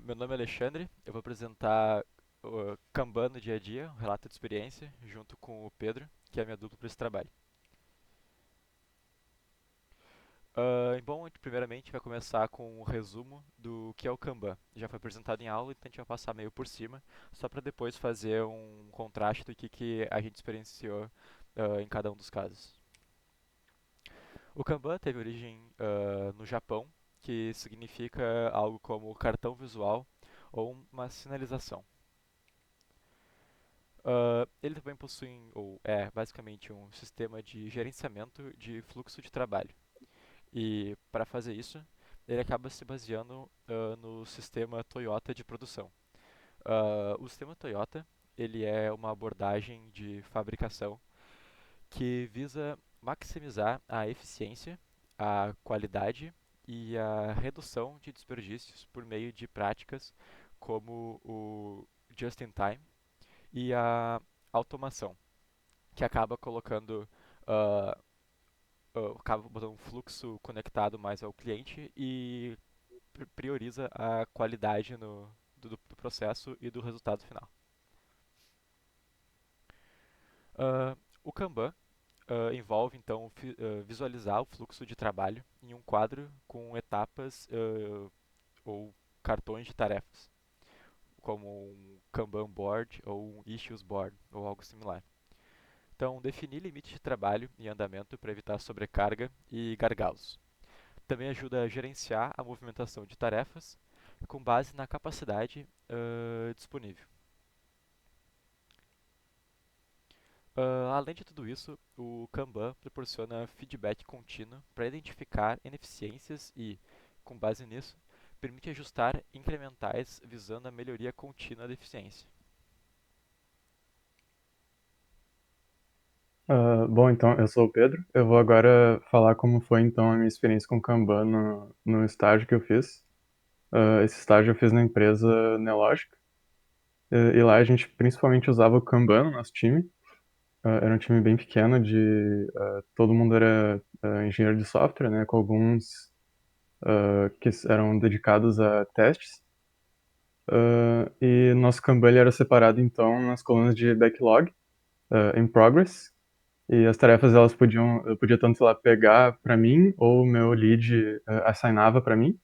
Meu nome é Alexandre, eu vou apresentar o Kanban no dia a dia, um relato de experiência, junto com o Pedro, que é minha dupla para esse trabalho. Bom, a gente primeiramente vai começar com um resumo do que é o Kanban. Já foi apresentado em aula, então a gente vai passar meio por cima, só para depois fazer um contraste do que a gente experienciou em cada um dos casos. O Kanban teve origem no Japão, que significa algo como cartão visual ou uma sinalização. Ele também possui, ou é basicamente um sistema de gerenciamento de fluxo de trabalho. E para fazer isso, ele acaba se baseando no sistema Toyota de produção. O sistema Toyota ele é uma abordagem de fabricação que visa maximizar a eficiência, a qualidade e a redução de desperdícios por meio de práticas como o just-in-time e a automação, que acaba colocando, ah, acaba botando um fluxo conectado mais ao cliente e prioriza a qualidade do processo e do resultado final. Ah, o Kanban envolve então visualizar o fluxo de trabalho em um quadro com etapas ou cartões de tarefas, como um Kanban board ou um issues board ou algo similar. Então, definir limite de trabalho e andamento para evitar sobrecarga e gargalos. Também ajuda a gerenciar a movimentação de tarefas com base na capacidade disponível. Além de tudo isso, o Kanban proporciona feedback contínuo para identificar ineficiências e, com base nisso, permite ajustar incrementais visando a melhoria contínua da eficiência. Bom, então, eu sou o Pedro. Eu vou agora falar como foi, então, a minha experiência com Kanban no estágio que eu fiz. Esse estágio eu fiz na empresa Nelogic. E lá a gente principalmente usava o Kanban no nosso time. Era um time bem pequeno todo mundo era engenheiro de software, né? Com alguns que eram dedicados a testes. E nosso Kanban ele era separado, então, nas colunas de backlog, in progress. E as tarefas elas eu podia tanto lá pegar para mim ou o meu lead assignava para mim.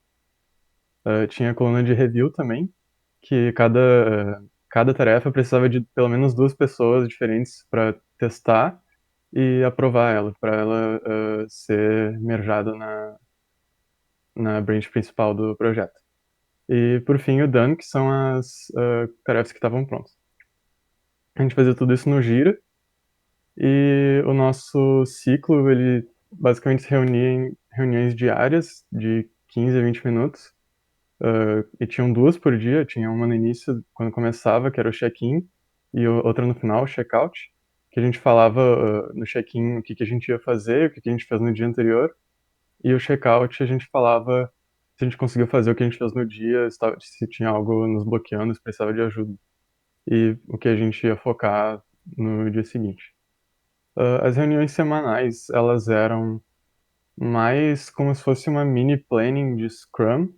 Tinha a coluna de review também, que cada tarefa precisava de pelo menos duas pessoas diferentes para testar e aprovar ela, para ela ser merjada na branch principal do projeto. E por fim o done, que são as tarefas que estavam prontas. A gente fazia tudo isso no Gira. E o nosso ciclo, ele basicamente se reunia em reuniões diárias de 15 a 20 minutos. E tinham duas por dia, tinha uma no início, quando começava, que era o check-in, e outra no final, o check-out, que a gente falava no check-in o que a gente ia fazer, o que a gente fez no dia anterior, e o check-out a gente falava se a gente conseguiu fazer o que a gente fez no dia, se tinha algo nos bloqueando, se precisava de ajuda, e o que a gente ia focar no dia seguinte. As reuniões semanais, elas eram mais como se fosse uma mini planning de Scrum,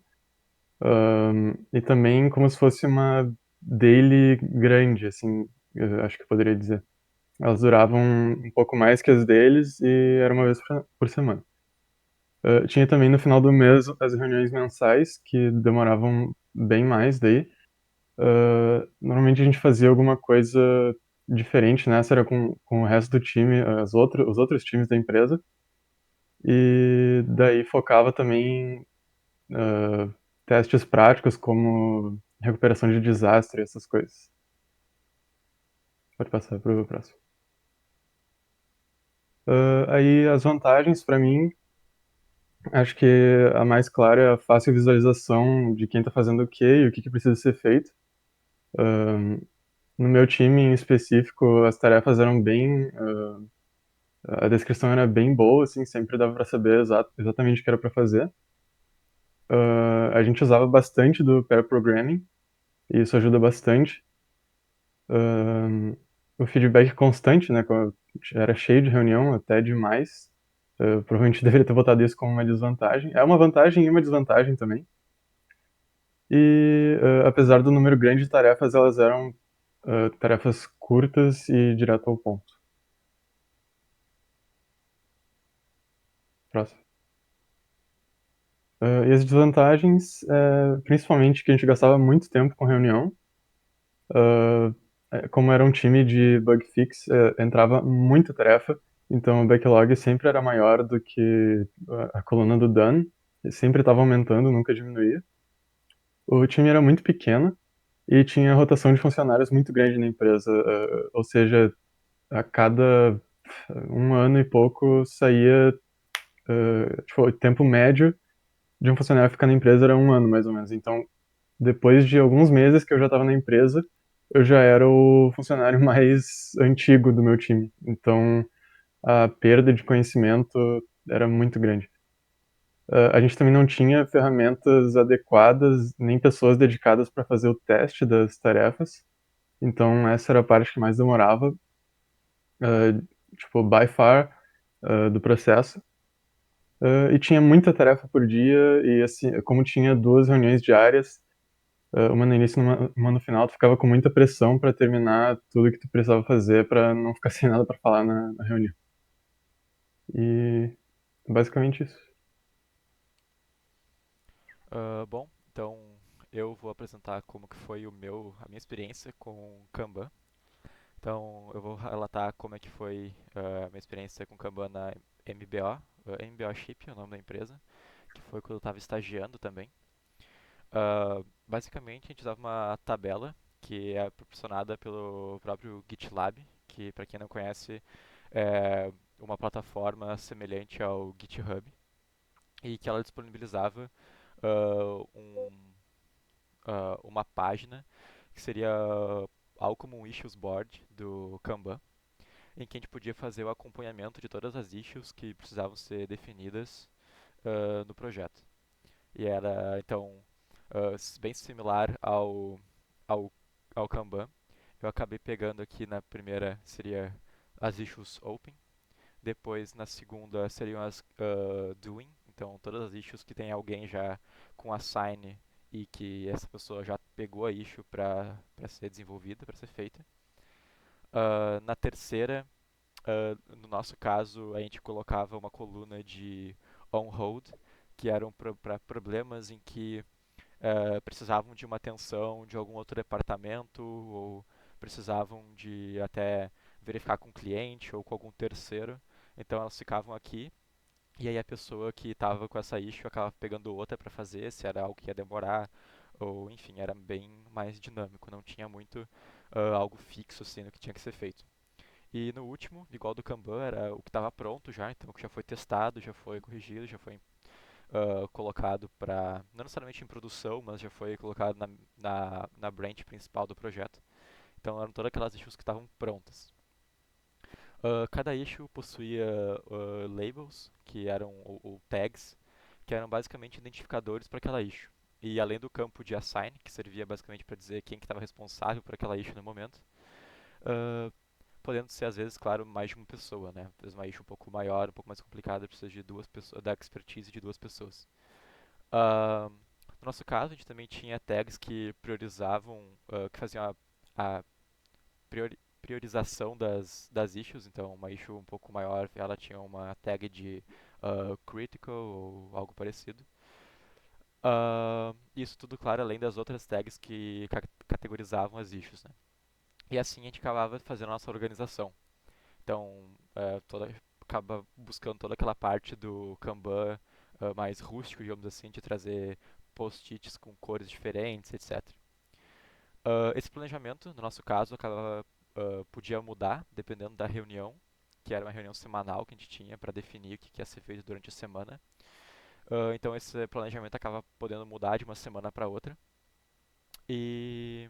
e também como se fosse uma daily grande, assim, eu acho que eu poderia dizer. Elas duravam um pouco mais que as deles e era uma vez por semana. Tinha também no final do mês as reuniões mensais, que demoravam bem mais daí. Normalmente a gente fazia alguma coisa diferente, nessa era com o resto do time, os outros times da empresa. E daí focava também em testes práticos como recuperação de desastre, essas coisas. Pode passar para o próximo. Aí as vantagens para mim, acho que a mais clara é a fácil visualização de quem está fazendo o quê e o que precisa ser feito. Ah, no meu time em específico, as tarefas eram bem, a descrição era bem boa, assim, sempre dava para saber exatamente o que era para fazer. A gente usava bastante do pair programming, e isso ajuda bastante. Ahn, o feedback constante, né? Era cheio de reunião, até demais. Provavelmente deveria ter botado isso como uma desvantagem. É uma vantagem e uma desvantagem também. E apesar do número grande de tarefas, elas eram tarefas curtas e direto ao ponto. Próximo. E as desvantagens, principalmente que a gente gastava muito tempo com reunião. Uh, Como era um time de bug fix, entrava muita tarefa, então o backlog sempre era maior do que a coluna do done, e sempre estava aumentando, nunca diminuía. O time era muito pequeno e tinha rotação de funcionários muito grande na empresa, ou seja, a cada um ano e pouco saía, tipo, o tempo médio de um funcionário ficar na empresa era um ano, mais ou menos. Então, depois de alguns meses que eu já estava na empresa, eu já era o funcionário mais antigo do meu time. Então, a perda de conhecimento era muito grande. A gente também não tinha ferramentas adequadas, nem pessoas dedicadas para fazer o teste das tarefas. Então, essa era a parte que mais demorava, tipo, by far, do processo. E tinha muita tarefa por dia, e assim, como tinha duas reuniões diárias, uma no início e uma no final, tu ficava com muita pressão para terminar tudo que tu precisava fazer para não ficar sem nada para falar na reunião. E basicamente isso. Bom, então eu vou apresentar como que foi a minha experiência com Kanban. Então eu vou relatar como é que foi a minha experiência com Kanban na MBO, MBO Chip, é o nome da empresa, que foi quando eu estava estagiando também. Basicamente a gente usava uma tabela que é proporcionada pelo próprio GitLab, que para quem não conhece é uma plataforma semelhante ao GitHub e que ela disponibilizava uma página que seria algo como um issues board do Kanban, em que a gente podia fazer o acompanhamento de todas as issues que precisavam ser definidas no projeto. E era, então, bem similar ao, ao Kanban. Eu acabei pegando aqui na primeira, seria as issues open. Depois, na segunda, seriam as doing. Então, todas as issues que tem alguém já com assign e que essa pessoa já pegou a issue para ser desenvolvida, para ser feita. Na terceira, no nosso caso, a gente colocava uma coluna de on hold, que eram para problemas em que precisavam de uma atenção de algum outro departamento ou precisavam de até verificar com o cliente ou com algum terceiro. Então elas ficavam aqui e aí a pessoa que estava com essa issue acabava pegando outra para fazer, se era algo que ia demorar ou enfim, era bem mais dinâmico, não tinha muito algo fixo assim no que tinha que ser feito. E no último, igual do Kanban, era o que estava pronto já, então o que já foi testado, já foi corrigido, já foi colocado para, não necessariamente em produção, mas já foi colocado na branch principal do projeto. Então eram todas aquelas issues que estavam prontas. Cada issue possuía labels, que eram ou tags, que eram basicamente identificadores para aquela issue. E além do campo de assign, que servia basicamente para dizer quem que estava responsável por aquela issue no momento, uh, podendo ser às vezes, claro, mais de uma pessoa, né? Às vezes uma issue um pouco maior, um pouco mais complicada, precisa de duas pessoas, da expertise de duas pessoas. Uh, no nosso caso, a gente também tinha tags que priorizavam, que faziam a priorização das issues. Então, uma issue um pouco maior, ela tinha uma tag de critical ou algo parecido. Isso tudo, claro, além das outras tags que categorizavam as issues, né? E assim a gente acabava fazendo a nossa organização. Então, acaba buscando toda aquela parte do Kanban mais rústico, digamos assim, de trazer post-its com cores diferentes, etc. Esse planejamento, no nosso caso, podia mudar dependendo da reunião, que era uma reunião semanal que a gente tinha para definir o que ia ser feito durante a semana. Então esse planejamento acaba podendo mudar de uma semana para outra. E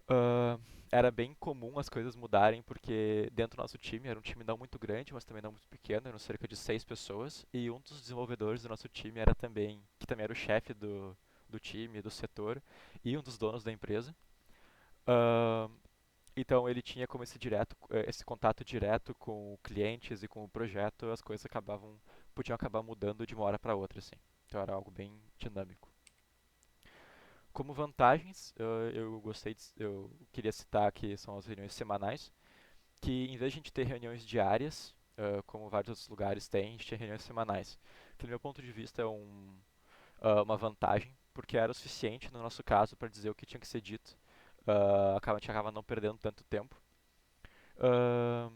uh, era bem comum as coisas mudarem, porque dentro do nosso time, era um time não muito grande, mas também não muito pequeno, eram cerca de 6 pessoas, e um dos desenvolvedores do nosso time era também, que também era o chefe do time, do setor, e um dos donos da empresa. Uh, então ele tinha como esse contato direto com clientes e com o projeto, as coisas podiam acabar mudando de uma hora para outra, assim. Então era algo bem dinâmico. Como vantagens, eu queria citar que são as reuniões semanais, que em vez de a gente ter reuniões diárias, como vários outros lugares têm, a gente tinha reuniões semanais. Que do meu ponto de vista é uma vantagem, porque era o suficiente no nosso caso para dizer o que tinha que ser dito. A gente acaba não perdendo tanto tempo. Ah,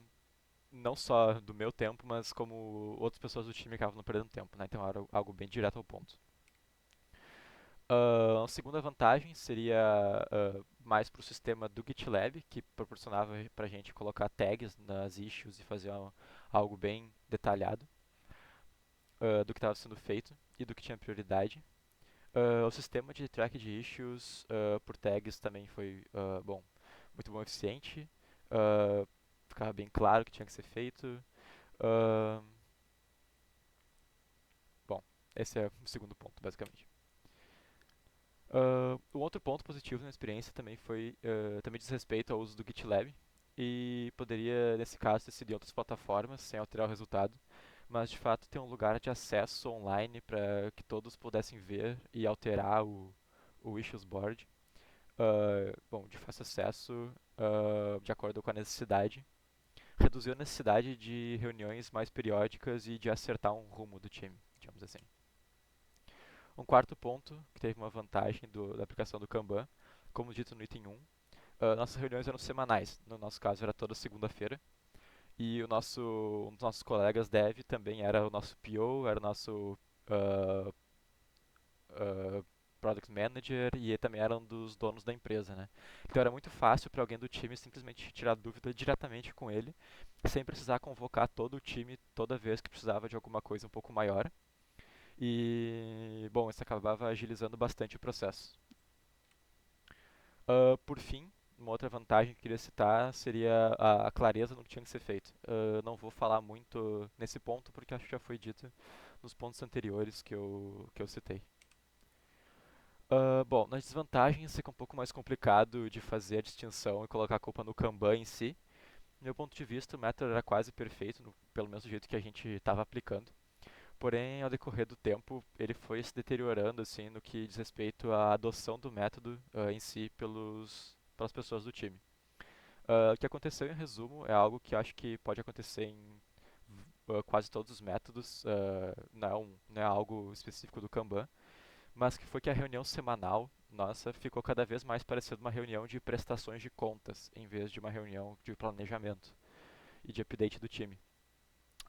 não só do meu tempo, mas como outras pessoas do time acabam não perdendo tempo, né? Então era algo bem direto ao ponto. A segunda vantagem seria mais para o sistema do GitLab, que proporcionava para a gente colocar tags nas issues e fazer algo bem detalhado do que estava sendo feito e do que tinha prioridade. O sistema de track de issues por tags também foi muito bom e eficiente. Uh, ficava bem claro o que tinha que ser feito. Uh, bom, esse é o segundo ponto, basicamente. Um outro ponto positivo na experiência também também diz respeito ao uso do GitLab e poderia, nesse caso, ter sido em outras plataformas sem alterar o resultado, mas de fato ter um lugar de acesso online para que todos pudessem ver e alterar o issues board, de fácil acesso, de acordo com a necessidade, reduziu a necessidade de reuniões mais periódicas e de acertar um rumo do time, digamos assim. Um quarto ponto, que teve uma vantagem da aplicação do Kanban, como dito no item 1, nossas reuniões eram semanais, no nosso caso era toda segunda-feira, e um dos nossos colegas dev também era o nosso PO, era o nosso uh, uh, Product Manager e também era um dos donos da empresa, né? Então era muito fácil para alguém do time simplesmente tirar dúvida diretamente com ele, sem precisar convocar todo o time toda vez que precisava de alguma coisa um pouco maior. E, bom, isso acabava agilizando bastante o processo. Por fim, uma outra vantagem que eu queria citar seria a clareza no que tinha que ser feito. Não vou falar muito nesse ponto porque acho que já foi dito nos pontos anteriores que eu citei. Bom, nas desvantagens fica um pouco mais complicado de fazer a distinção e colocar a culpa no Kanban em si. Do meu ponto de vista, o método era quase perfeito, pelo menos do jeito que a gente estava aplicando. Porém, ao decorrer do tempo, ele foi se deteriorando assim no que diz respeito à adoção do método em si pelas pessoas do time. O que aconteceu em resumo é algo que acho que pode acontecer em quase todos os métodos, não é algo específico do Kanban, mas que foi que a reunião semanal nossa ficou cada vez mais parecendo uma reunião de prestações de contas, em vez de uma reunião de planejamento e de update do time.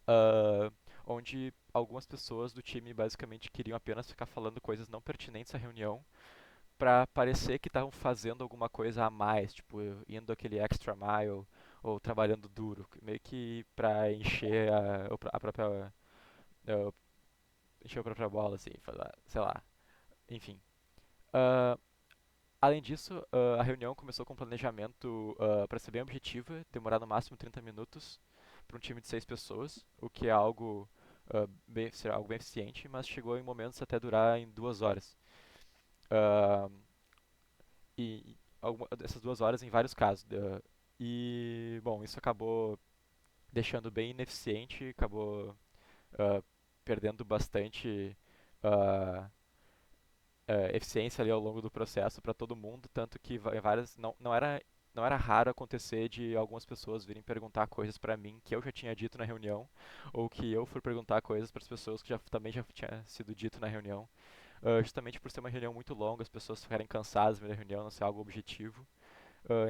Uh, onde algumas pessoas do time basicamente queriam apenas ficar falando coisas não pertinentes à reunião para parecer que estavam fazendo alguma coisa a mais, tipo indo aquele extra mile ou trabalhando duro, meio que para encher a própria encher a própria bola assim, sei lá, enfim. Uh, Além disso, a reunião começou com um planejamento para ser bem objetiva, demorar no máximo 30 minutos para um time de 6 pessoas, o que é será algo bem eficiente, mas chegou em momentos até durar em 2 horas. Uh, essas 2 horas em vários casos. Bom, isso acabou deixando bem ineficiente, acabou perdendo bastante uh, eficiência ali ao longo do processo para todo mundo, tanto que várias não era raro acontecer de algumas pessoas virem perguntar coisas para mim que eu já tinha dito na reunião, ou que eu fui perguntar coisas para as pessoas que também já tinha sido dito na reunião, justamente por ser uma reunião muito longa, as pessoas ficarem cansadas da reunião, não ser algo objetivo.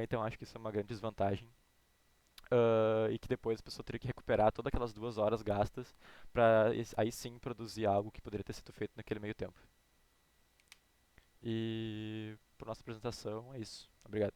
Então acho que isso é uma grande desvantagem. E que depois a pessoa teria que recuperar todas aquelas 2 horas gastas para aí sim produzir algo que poderia ter sido feito naquele meio tempo. E por nossa apresentação é isso. Obrigado.